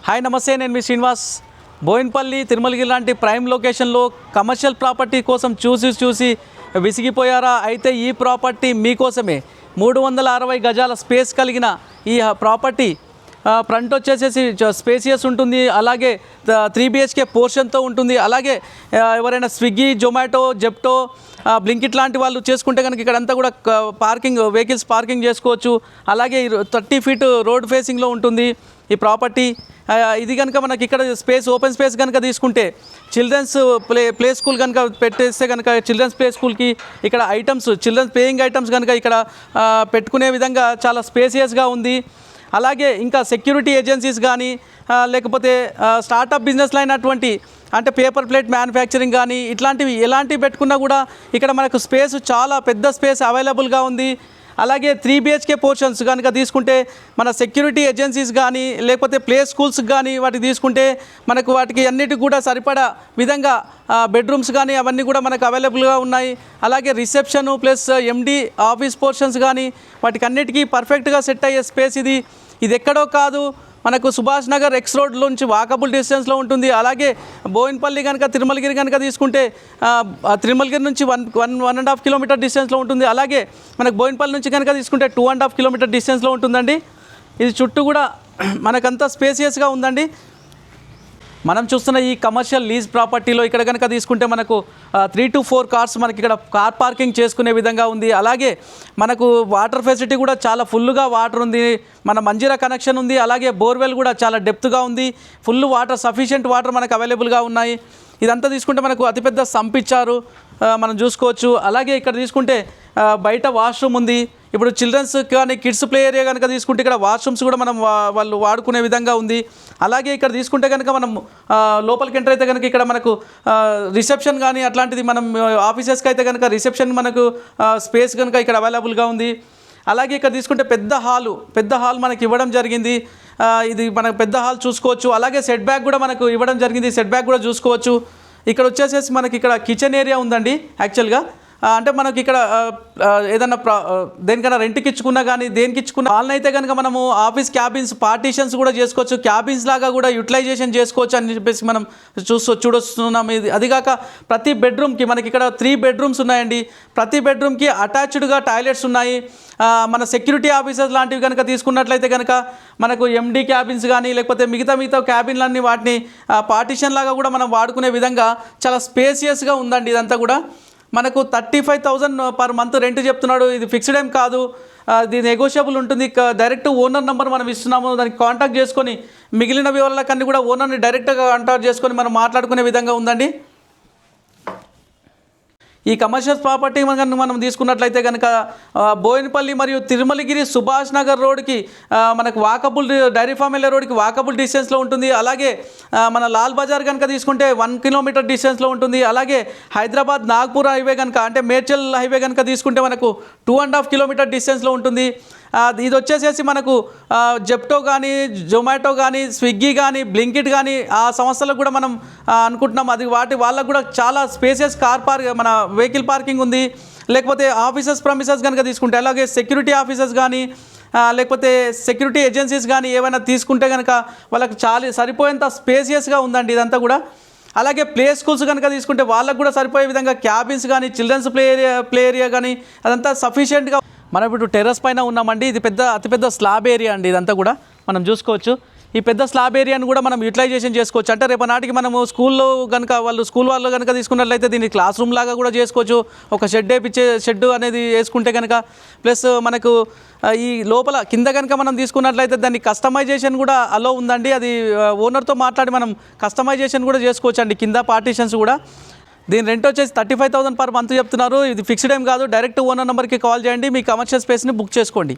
Hi నమస్తే, నేను మీ శ్రీనివాస్. బోయిన్పల్లి తిరుమలగిరి లాంటి ప్రైమ్ లొకేషన్లో కమర్షియల్ ప్రాపర్టీ కోసం చూసి విసిగిపోయారా? అయితే ఈ ప్రాపర్టీ మీకోసమే. 360 గజాల స్పేస్ కలిగిన ఈ ప్రాపర్టీ ఫ్రంట్ వచ్చేసేసి స్పేసియస్ ఉంటుంది, అలాగే 3 BHK పోర్షన్తో ఉంటుంది. అలాగే ఎవరైనా స్విగ్గీ, జొమాటో, జెప్టో, బ్లింకిట్ లాంటి వాళ్ళు చేసుకుంటే కనుక ఇక్కడంతా కూడా వెహికల్స్ పార్కింగ్ చేసుకోవచ్చు. అలాగే 30 ఫీట్ రోడ్ ఫేసింగ్లో ఉంటుంది ఈ ప్రాపర్టీ. ఇది కనుక మనకి ఇక్కడ ఓపెన్ స్పేస్ కనుక తీసుకుంటే చిల్డ్రన్స్ ప్లే స్కూల్ కనుక పెట్టేస్తే కనుక చిల్డ్రన్స్ ప్లే స్కూల్కి ఇక్కడ చిల్డ్రన్స్ ప్లేయింగ్ ఐటమ్స్ కనుక ఇక్కడ పెట్టుకునే విధంగా చాలా స్పేసియస్గా ఉంది. అలాగే ఇంకా సెక్యూరిటీ ఏజెన్సీస్ కానీ లేకపోతే స్టార్టప్ బిజినెస్లో అయినటువంటి అంటే పేపర్ ప్లేట్ మ్యానుఫ్యాక్చరింగ్ కానీ ఇట్లాంటివి ఎలాంటివి పెట్టుకున్నా కూడా ఇక్కడ మనకు స్పేస్ చాలా పెద్ద స్పేస్ అవైలబుల్గా ఉంది. అలాగే 3 BHK పోర్షన్స్ కనుక తీసుకుంటే మన సెక్యూరిటీ ఏజెన్సీస్ కానీ లేకపోతే ప్లే స్కూల్స్ కానీ వాటికి తీసుకుంటే మనకు వాటికి అన్నిటికి కూడా సరిపడా విధంగా బెడ్రూమ్స్ కానీ అవన్నీ కూడా మనకు అవైలబుల్గా ఉన్నాయి. అలాగే reception plus MD office portions కానీ వాటికి అన్నిటికీ పర్ఫెక్ట్గా సెట్ అయ్యే స్పేస్ ఇది ఎక్కడో కాదు, మనకు సుభాష్ నగర్ X రోడ్ నుంచి వాకబుల్ డిస్టెన్స్లో ఉంటుంది. అలాగే బోయిన్పల్లి కనుక తిరుమలగిరి కనుక తీసుకుంటే తిరుమలగిరి నుంచి 1.5 కిలోమీటర్ డిస్టెన్స్లో ఉంటుంది. అలాగే మనకు బోయిన్పల్లి నుంచి కనుక తీసుకుంటే 2.5 కిలోమీటర్ డిస్టెన్స్లో ఉంటుందండి. ఇది చుట్టూ కూడా మనకంతా స్పేసియస్గా ఉందండి. మనం చూస్తున్న ఈ కమర్షియల్ లీజ్ ప్రాపర్టీలో ఇక్కడ కనుక తీసుకుంటే మనకు 3 to 4 కార్స్ మనకి ఇక్కడ కార్ పార్కింగ్ చేసుకునే విధంగా ఉంది. అలాగే మనకు వాటర్ ఫెసిలిటీ కూడా చాలా ఫుల్గా వాటర్ ఉంది. మన మంజీరా కనెక్షన్ ఉంది. అలాగే బోర్వెల్ కూడా చాలా డెప్త్గా ఉంది. ఫుల్ వాటర్, సఫిషియెంట్ వాటర్ మనకు అవైలబుల్గా ఉన్నాయి. ఇదంతా తీసుకుంటే మనకు అతిపెద్ద సంప్ ఇచ్చారు, మనం చూసుకోవచ్చు. అలాగే ఇక్కడ తీసుకుంటే బయట వాష్రూమ్ ఉంది. ఇప్పుడు చిల్డ్రన్స్ కానీ కిడ్స్ ప్లే ఏరియా కనుక తీసుకుంటే ఇక్కడ వాష్రూమ్స్ కూడా మనం వాళ్ళు వాడుకునే విధంగా ఉంది. అలాగే ఇక్కడ తీసుకుంటే కనుక మనం లోపలికి ఎంటర్ అయితే కనుక ఇక్కడ మనకు రిసెప్షన్ కానీ అట్లాంటిది మనం ఆఫీసెస్కి అయితే కనుక రిసెప్షన్ మనకు స్పేస్ కనుక ఇక్కడ అవైలబుల్గా ఉంది. అలాగే ఇక్కడ తీసుకుంటే పెద్ద హాల్ మనకి ఇవ్వడం జరిగింది. ఇది మనకు పెద్ద హాల్ చూసుకోవచ్చు. అలాగే సెట్ బ్యాక్ కూడా మనకు ఇవ్వడం జరిగింది, సెట్ బ్యాక్ కూడా చూసుకోవచ్చు. ఇక్కడ వచ్చేసేసి మనకి ఇక్కడ కిచెన్ ఏరియా ఉందండి. యాక్చువల్గా అంటే మనకి ఇక్కడ ఏదన్నా దేనికైనా రెంట్కి ఇచ్చుకున్నా కానీ దేనికి ఇచ్చుకున్నా హాల్ని అయితే కనుక మనము ఆఫీస్ క్యాబిన్స్ పార్టీషన్స్ కూడా చేసుకోవచ్చు, క్యాబిన్స్ లాగా కూడా యూటిలైజేషన్ చేసుకోవచ్చు అని చెప్పేసి మనం చూడొస్తున్నాం. ఇది అదిగాక ప్రతి బెడ్రూమ్కి మనకి ఇక్కడ 3 బెడ్రూమ్స్ ఉన్నాయండి. ప్రతి బెడ్రూమ్కి అటాచ్డ్గా టాయిలెట్స్ ఉన్నాయి. మన సెక్యూరిటీ ఆఫీసర్స్ లాంటివి కనుక తీసుకున్నట్లయితే కనుక మనకు MD క్యాబిన్స్ కానీ లేకపోతే మిగతా క్యాబిన్లన్నీ వాటిని పార్టీషన్ లాగా కూడా మనం వాడుకునే విధంగా చాలా స్పేసియస్గా ఉందండి. ఇదంతా కూడా మనకు 35,000 పర్ మంత్ రెంట్ చెప్తున్నాడు. ఇది ఫిక్స్డ్ ఏం కాదు, ఇది నెగోషియబుల్ ఉంటుంది. డైరెక్ట్ ఓనర్ నెంబర్ మనం ఇస్తున్నాము, దానికి కాంటాక్ట్ చేసుకొని మిగిలిన వివరాలకన్నీ కూడా ఓనర్ని డైరెక్ట్గా కాంటాక్ట్ చేసుకొని మనం మాట్లాడుకునే విధంగా ఉందండి. ఈ కమర్షియల్ ప్రాపర్టీ మనం తీసుకున్నట్లయితే కనుక బోయినపల్లి మరియు తిరుమలగిరి సుభాష్ నగర్ రోడ్కి మనకు డైరీ ఫామ్ వెళ్ళే రోడ్కి వాకబుల్ డిస్టెన్స్లో ఉంటుంది. అలాగే మన లాల్ బజార్ కనుక తీసుకుంటే 1 కిలోమీటర్ డిస్టెన్స్లో ఉంటుంది. అలాగే హైదరాబాద్ నాగ్పూర్ హైవే కనుక అంటే మేడ్చల్ హైవే కనుక తీసుకుంటే మనకు 2.5 కిలోమీటర్ డిస్టెన్స్లో ఉంటుంది. ఇది వచ్చేసేసి మనకు జెప్టో కానీ, జొమాటో కానీ, స్విగ్గీ కానీ, బ్లింకిట్ కానీ ఆ సంస్థలకు కూడా మనం అనుకుంటున్నాం. వాళ్ళకు కూడా చాలా స్పేసెస్ మన వెహికల్ పార్కింగ్ ఉంది. లేకపోతే ప్రెమిసెస్ కనుక తీసుకుంటే అలాగే సెక్యూరిటీ ఆఫీసర్స్ కానీ లేకపోతే సెక్యూరిటీ ఏజెన్సీస్ కానీ ఏమైనా తీసుకుంటే కనుక వాళ్ళకి చాలా సరిపోయేంత స్పేసియస్గా ఉందండి ఇదంతా కూడా. అలాగే ప్లే స్కూల్స్ కనుక తీసుకుంటే వాళ్ళకు కూడా సరిపోయే విధంగా క్యాబిన్స్ కానీ చిల్డ్రన్స్ ప్లే ఏరియా కానీ అదంతా సఫిషియెంట్గా. మనం ఇప్పుడు టెర్రస్ పైన ఉన్నామండి. ఇది అతిపెద్ద స్లాబ్ ఏరియా అండి. ఇదంతా కూడా మనం చూసుకోవచ్చు. ఈ పెద్ద స్లాబ్ ఏరియాను కూడా మనం యూటిలైజేషన్ చేసుకోవచ్చు. అంటే రేపు నాటికి మనము స్కూల్ వాళ్ళు కనుక తీసుకున్నట్లయితే దీన్ని క్లాస్ రూమ్ లాగా కూడా చేసుకోవచ్చు. ఒక షెడ్ అనేది వేసుకుంటే కనుక ప్లస్ మనకు ఈ లోపల కింద కనుక మనం తీసుకున్నట్లయితే దాన్ని కస్టమైజేషన్ కూడా అలో ఉందండి. అది ఓనర్తో మాట్లాడి మనం కస్టమైజేషన్ కూడా చేసుకోవచ్చు అండి. కింద పార్టీషన్స్ కూడా. దీని రెంట్ వచ్చేసి 35,000 పర్ మంత్ చెప్తున్నారు. ఇది ఫిక్స్డ్ ఏం కాదు. డైరెక్ట్ ఓనర్ నెంబర్కి కాల్ చేయండి, మీ కమర్షియల్ స్పేస్ని బుక్ చేసుకోండి.